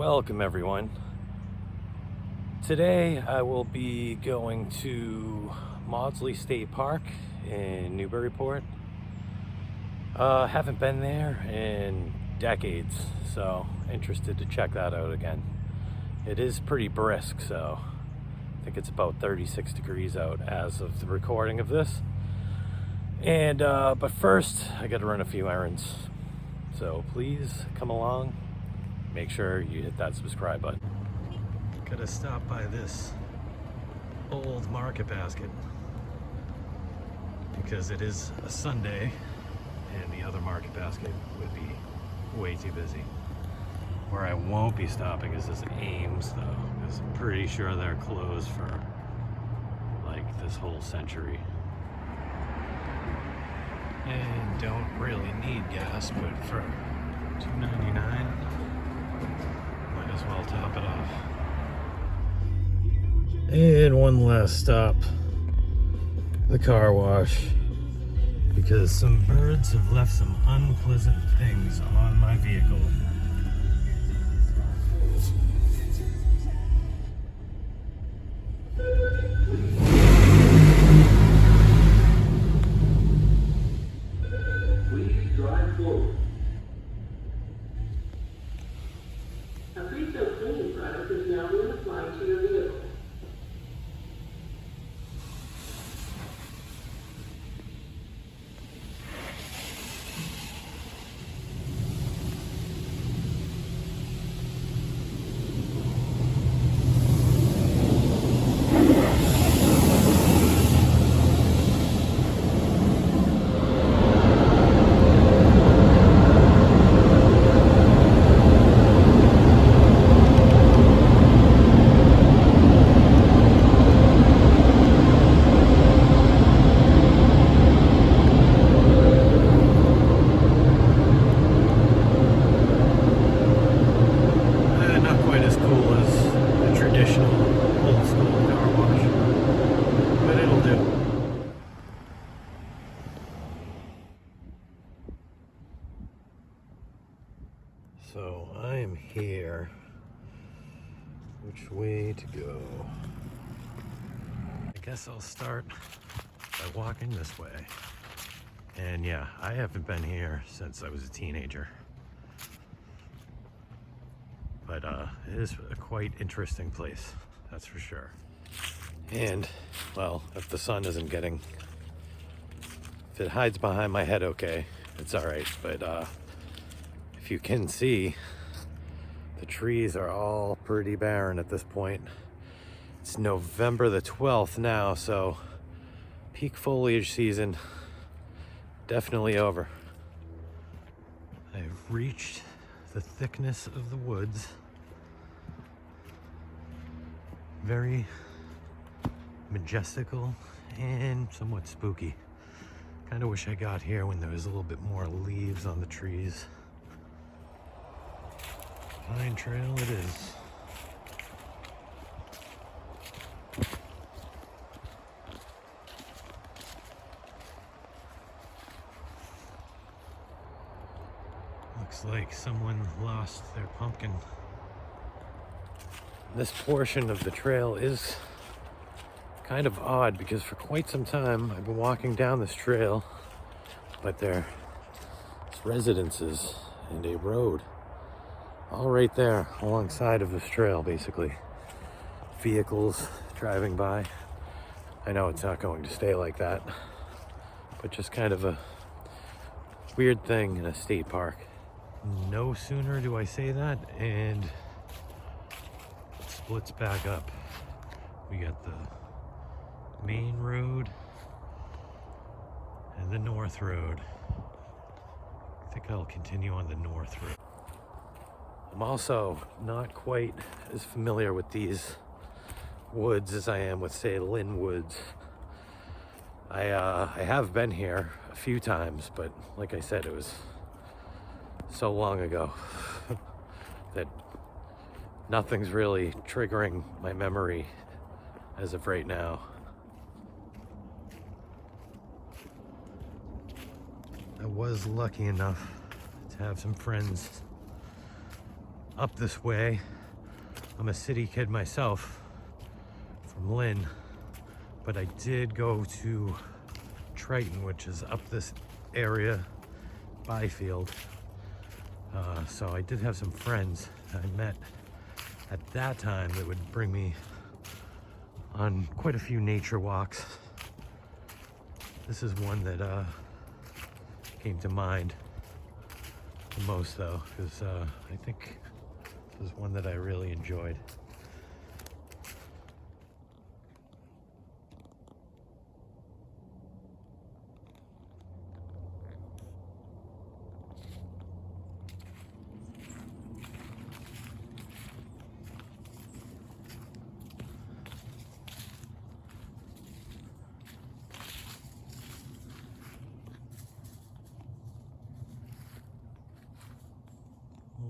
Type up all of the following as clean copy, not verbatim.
Welcome everyone. Today I will be going to Maudlslay State Park in Newburyport. Haven't been there in decades, so interested to check that out again. It is pretty brisk, so I think it's about 36 degrees out as of the recording of this. And but first I gotta run a few errands, so please come along. Make sure you hit that subscribe button. Gotta stop by this old market basket because it is a Sunday and the other market basket would be way too busy. Where I won't be stopping is this Ames though, because I'm pretty sure they're closed for like this whole century. And don't really need gas, but for $2.99 might as well top it off. And one last stop, the car wash, because some birds have left some unpleasant things on my vehicle. Please drive forward. A pre-filled cleaning product is now being applied to your vehicle. So I am here. Which way to go? I guess I'll start by walking this way. And yeah, I haven't been here since I was a teenager. But it is a quite interesting place, that's for sure. And, well, if the sun isn't getting, if it hides behind my head, okay, it's all right. But if you can see, the trees are all pretty barren at this point. It's November the 12th now, so peak foliage season definitely over. I've reached the thickness of the woods. Very majestical and somewhat spooky. Kind of wish I got here when there was a little bit more leaves on the trees. Pine trail it is. Looks like someone lost their pumpkin. This portion of the trail is kind of odd because for quite some time I've been walking down this trail, but there's residences and a road all right there alongside of this trail, basically. Vehicles driving by. I know it's not going to stay like that, but just kind of a weird thing in a state park. No sooner do I say that and it splits back up. We got the main road and the north road. I think I'll continue on the north road. I'm also not quite as familiar with these woods as I am with, say, Lynn Woods. I have been here a few times, but like I said, it was so long ago that nothing's really triggering my memory as of right now. I was lucky enough to have some friends up this way. I'm a city kid myself from Lynn, but I did go to Triton, which is up this area, Byfield. So I did have some friends I met at that time that would bring me on quite a few nature walks. This is one that came to mind the most, though, because I think this is one that I really enjoyed.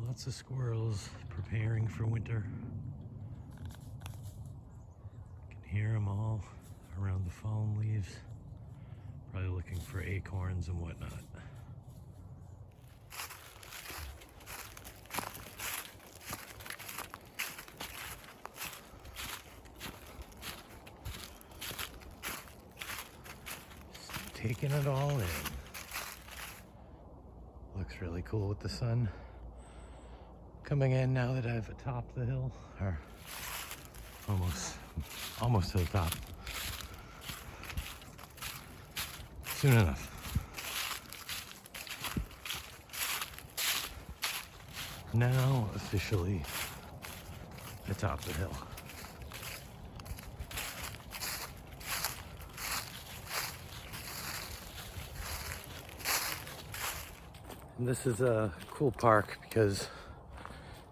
Lots of squirrels preparing for winter. You can hear them all around the fallen leaves, probably looking for acorns and whatnot. Just taking it all in. Looks really cool with the sun coming in now that I've topped the hill, or almost to the top. Soon enough. Now officially atop the hill. And this is a cool park because,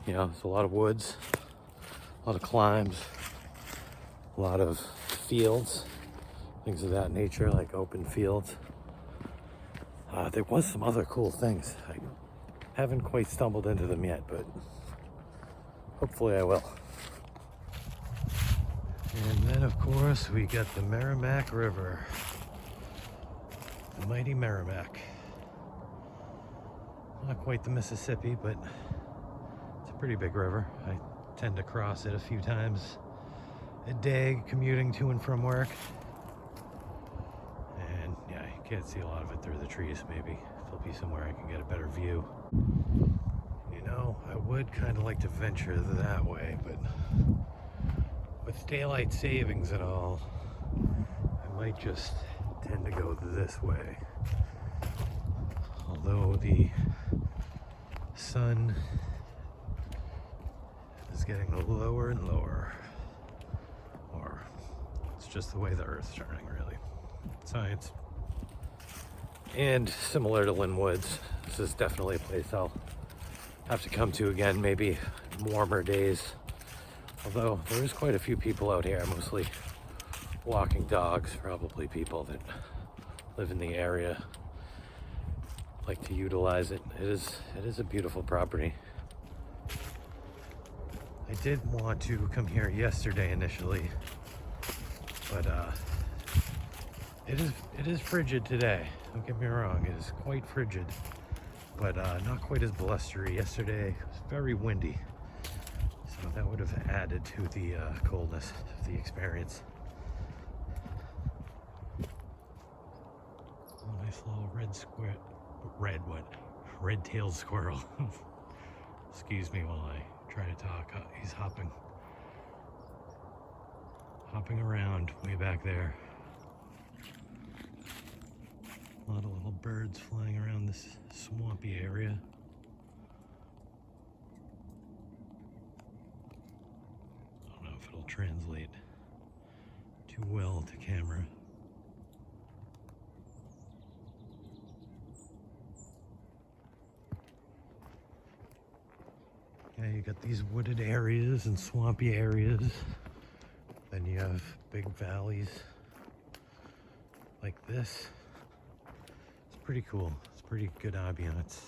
you know, there's a lot of woods, a lot of climbs, a lot of fields, things of that nature, like open fields. There was some other cool things. I haven't quite stumbled into them yet, but hopefully I will. And then, of course, we got the Merrimack River, the mighty Merrimack. Not quite the Mississippi, but it's a pretty big river. I tend to cross it a few times a day commuting to and from work. And yeah, you can't see a lot of it through the trees. Maybe there'll be somewhere I can get a better view. You know, I would kind of like to venture that way, but with daylight savings and all, I might just tend to go this way. Although the sun is getting lower and lower, or it's just the way the Earth's turning, really. Science. And similar to Lynn Woods, this is definitely a place I'll have to come to again, maybe warmer days. Although there is quite a few people out here, mostly walking dogs, probably people that live in the area, like to utilize it. It is a beautiful property. I did want to come here yesterday initially, but it is frigid today. Don't get me wrong, it is quite frigid, but not quite as blustery. Yesterday it was very windy, so that would have added to the coldness of the experience. Oh, nice little red-tailed squirrel. Excuse me while I try to talk. He's hopping around way back there. A lot of little birds flying around this swampy area. I don't know if it'll translate too well to camera. Yeah, you got these wooded areas and swampy areas. Then you have big valleys like this. It's pretty cool. It's pretty good ambiance.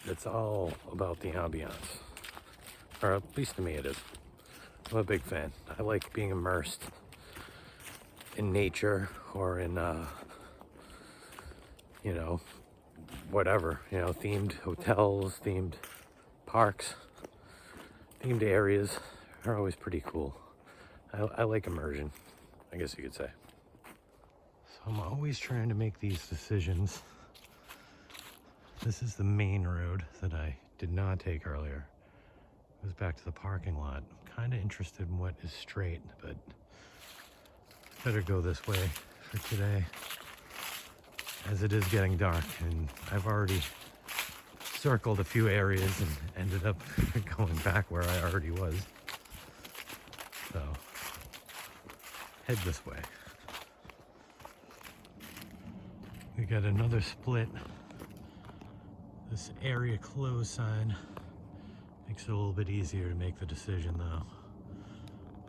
It's all about the ambiance. Or at least to me it is. I'm a big fan. I like being immersed in nature or in, you know, whatever, you know, themed hotels, themed parks, themed areas are always pretty cool. I like immersion, I guess you could say. So I'm always trying to make these decisions. This is the main road that I did not take earlier. It was back to the parking lot. I'm kind of interested in what is straight, but better go this way for today, as it is getting dark, and I've already circled a few areas and ended up going back where I already was. So, head this way. We got another split. This area closed sign makes it a little bit easier to make the decision though.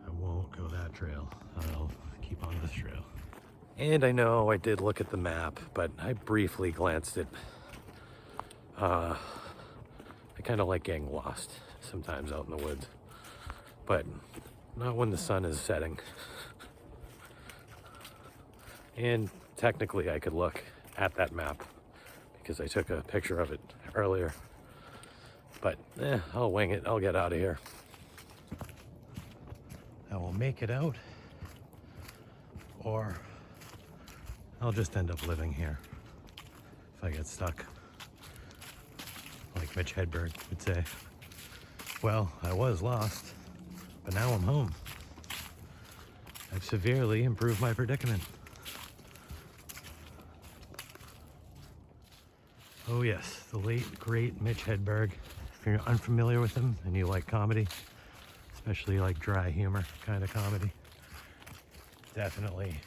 I won't go that trail. I'll keep on this trail. And I know I did look at the map, but I briefly glanced at I kind of like getting lost sometimes out in the woods, but not when the sun is setting. And technically I could look at that map because I took a picture of it earlier, but I'll wing it. I'll get out of here. I will make it out, or I'll just end up living here if I get stuck. Like Mitch Hedberg would say, well, I was lost, but now I'm home. I've severely improved my predicament. Oh yes, the late, great Mitch Hedberg. If you're unfamiliar with him and you like comedy, especially like dry humor kind of comedy, definitely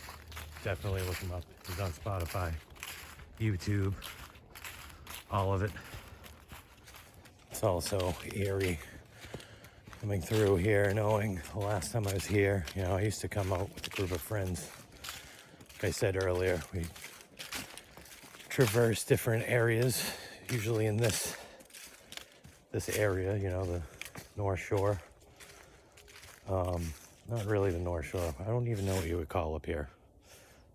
look him up. He's on Spotify, YouTube, all of it. It's also eerie coming through here, knowing the last time I was here, you know, I used to come out with a group of friends. Like I said earlier, we traverse different areas, usually in this area, you know, the North Shore. Not really the North Shore. I don't even know what you would call up here.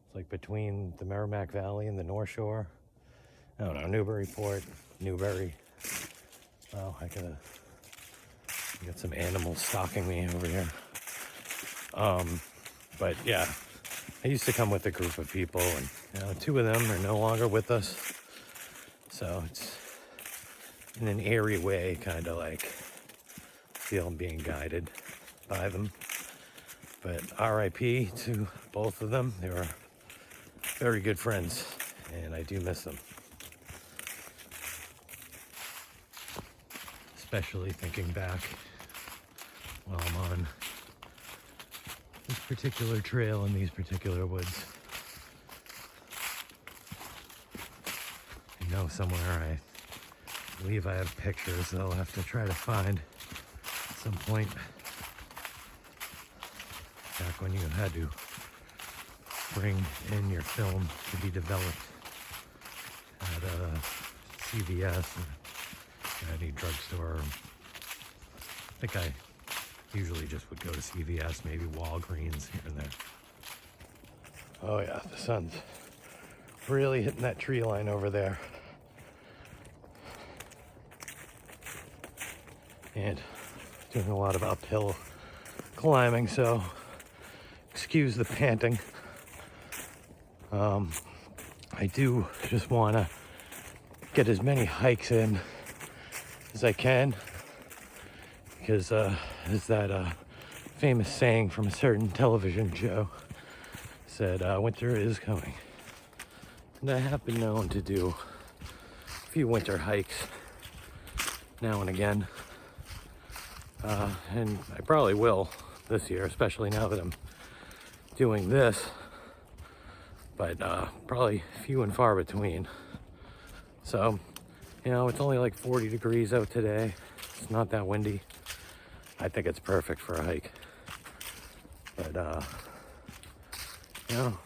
It's like between the Merrimack Valley and the North Shore. I don't know, Newburyport, Newbury. Oh, I got some animals stalking me over here. But yeah, I used to come with a group of people, and you know, two of them are no longer with us. So it's in an eerie way, kind of like feel I'm being guided by them. But RIP to both of them. They were very good friends, and I do miss them. Especially thinking back while I'm on this particular trail in these particular woods. I know somewhere, I believe I have pictures that I'll have to try to find at some point. Back when you had to bring in your film to be developed at CVS or any drugstore. I think I usually just would go to CVS, maybe Walgreens here and there. Oh yeah, the sun's really hitting that tree line over there. And doing a lot of uphill climbing, so excuse the panting. I do just want to get as many hikes in as I can, because there's that famous saying from a certain television show said winter is coming, and I have been known to do a few winter hikes now and again, and I probably will this year, especially now that I'm doing this, but probably few and far between. So, you know, it's only like 40 degrees out today. It's not that windy. I think it's perfect for a hike. But, you know,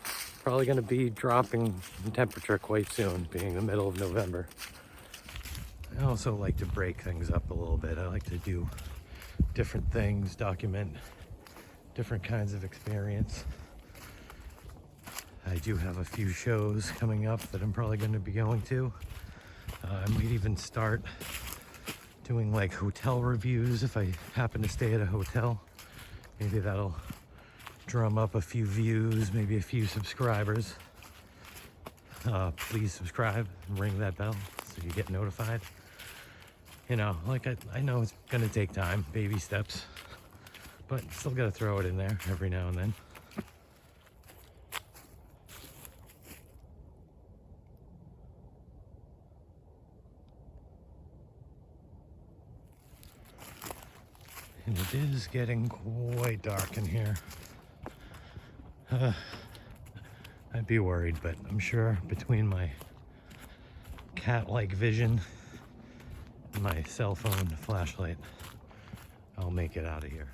probably going to be dropping in temperature quite soon, being the middle of November. I also like to break things up a little bit. I like to do different things, document different kinds of experience. I do have a few shows coming up that I'm probably going to be going to. I might even start doing like hotel reviews if I happen to stay at a hotel. Maybe that'll drum up a few views, maybe a few subscribers. Please subscribe and ring that bell so you get notified. You know, like I know it's gonna take time, baby steps, but still gotta throw it in there every now and then. And it is getting quite dark in here. I'd be worried, but I'm sure between my cat-like vision and my cell phone flashlight, I'll make it out of here.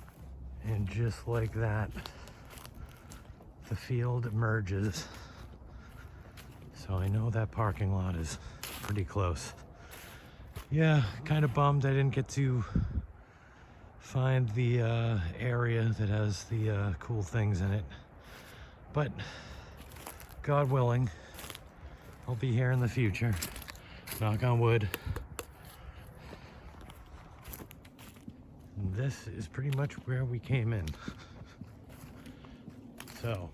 And just like that, the field merges. So I know that parking lot is pretty close. Yeah, kind of bummed I didn't get to find the area that has the cool things in it. But God willing, I'll be here in the future. Knock on wood. And this is pretty much where we came in. So,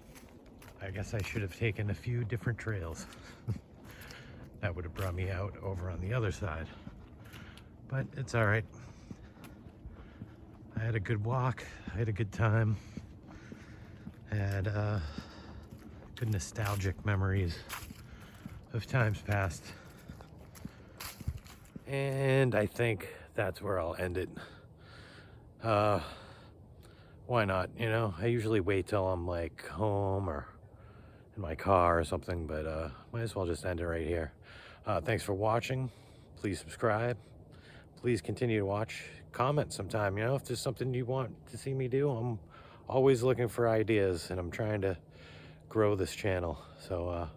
I guess I should have taken a few different trails. That would have brought me out over on the other side. But it's all right. I had a good walk. I had a good time. I had good nostalgic memories of times past. And I think that's where I'll end it. Why not? You know, I usually wait till I'm like home or in my car or something, but might as well just end it right here. Thanks for watching. Please subscribe. Please continue to watch. Comment sometime, you know, if there's something you want to see me do. I'm always looking for ideas, and I'm trying to grow this channel. So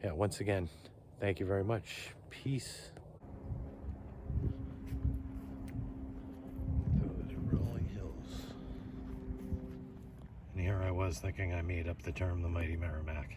yeah, once again, thank you very much. Peace. Those rolling hills. And here I was thinking I made up the term the Mighty Merrimack.